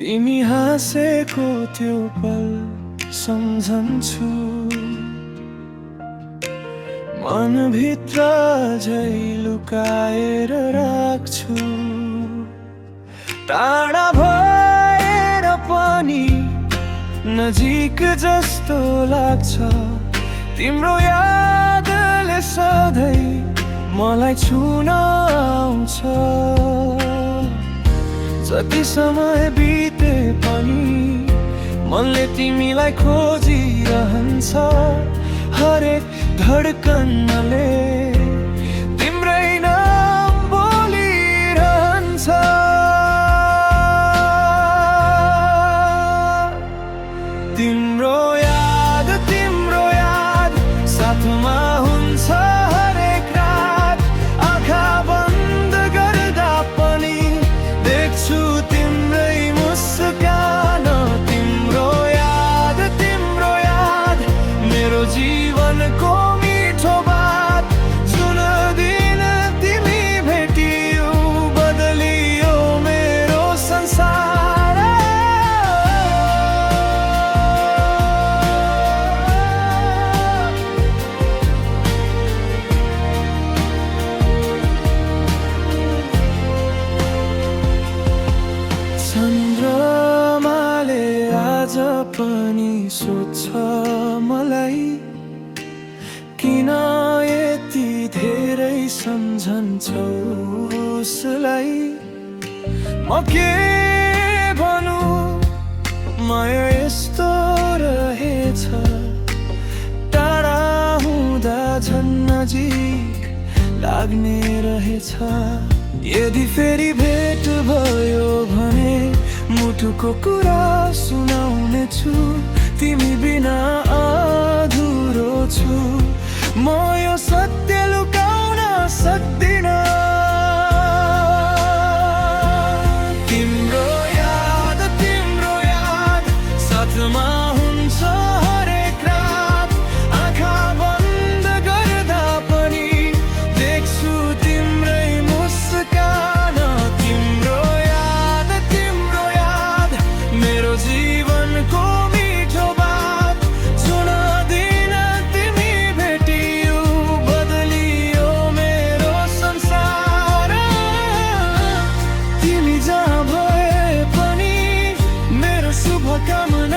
तिमी हाँसेको त्यो पल सम्झन्छु, मनभित्र झै लुकाएर राख्छु। टाढा भएर पनि नजिक जस्तो लाग्छ, तिम्रो यादले सधैँ मलाई छुन आउँछ। जति समय बिते पनि मनले तिमीलाई खोजिरहन्छ, हरेक धड्कनले तिम्रै नाम बोलिरहन्छ। तिम्रो याद साथमा हुन्छ हरेक रात। आँखा बन्द गर्दा पनि देख्छु तिम्रै मुस्कान। तिम्रो याद मेरो जीवनको मिठो बात। जुन दिन तिमी भेटियो बदलियो मेरो संसार। चन्द्रमाले आज पनि सोध्छ मलाई, किन यति धेरै सम्झन्छौ उसलाई। म के भनौँ, माया यस्तो रहेछ, टाढा हुँदा झन् नजिक लाग्ने रहेछ। यदि फेरि भेट भयो भने मुटुको कुरा सुनाउने छु। तिमी बिना अधुरो छु, म यो सत्य लुकाउन सक्दिन। तिम्रो याद साथमा हुन्छ हरेक रात। आँखा बन्द गर्दा पनि देख्छु तिम्रै मुस्कान। तिम्रो याद मेरो जीवनको मिठो बात। जुन दिन तिमी भेटियो बदलियो मेरो संसार। तिमी जहाँ भए पनि मेरो शुभकामना।